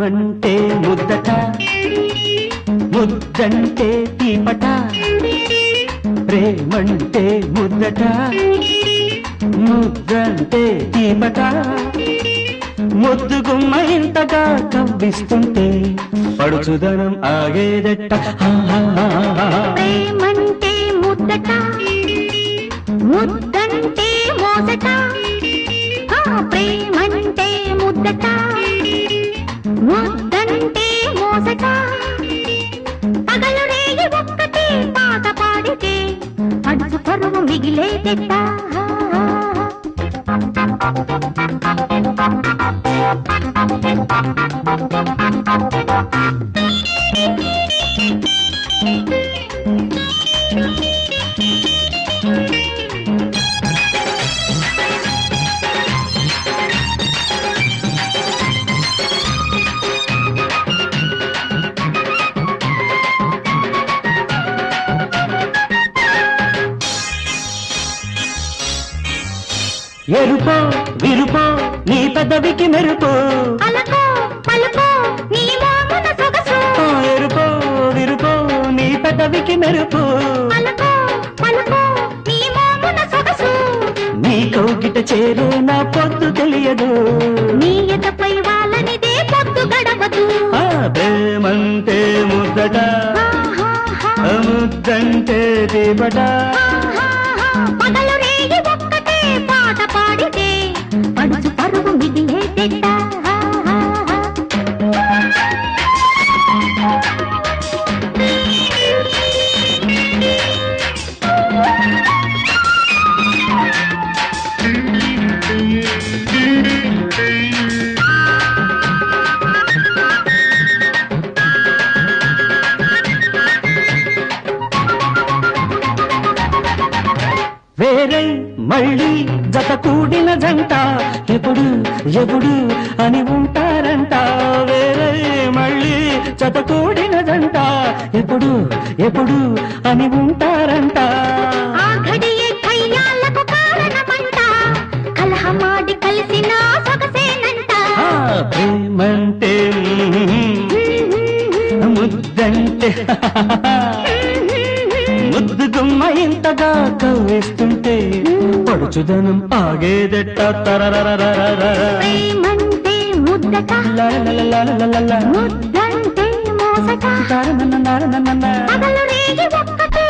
ప్రేమంటే ముద్దట ముద్దంటే తీపట ప్రేమంటే ముద్దట ముద్దంటే తీపట ముద్దుగుమ్మ ఇంతగా కవ్విస్తుంటే పడుచుదనం ఆగేదెట్ట ప్రేమంటే ముద్దట ముద్దంటే మోసట ప్రేమంటే ముద్దట ముద్దంటే మోసట పగలు రేగి ఒక్కటే పాట పాడితే పడుచు పరువు మిగిలేదెట్ట ఎరుపో విరుపో నీ పెదవికి మెరుపో అలకో పలుకో నీ మోమున సొగసు ఎరుపో విరుపో నీ పెదవికి మెరుపో అలకో పలుకో నీ మోమున సొగసు నీ కౌగిట చేరే నా పొద్దు తెలియదు నీ ఎదపై వాళ్ళనిదే పొద్దు గడవదు ప్రేమంటే ముద్దట ముద్దంటే తీపట పగలు రేగి ఒక్కటే పాట పాడితే పడుచు పరువు మిగిలేదెట్ట వేరై మళ్ళీ జత కూడిన జంట ఎప్పుడు ఎప్పుడు అని ఉంటారంట వేరై మళ్ళీ జత కూడిన జంట ఎప్పుడు ఎప్పుడు అని ఉంటారంట ఆ ఘడియే కయ్యాలకు కారణమంట కలహమాడి కలిసిన సొగసేనంట ప్రేమంటే ముద్దంటే ముద్దుగుమ్మ ఇంతగా కవ్విస్తుంటే పడుచుదనం ఆగేదెట్ట ప్రేమంటే ముద్దట ముద్దంటే మోసట పగలు రేగి ఒక్కటే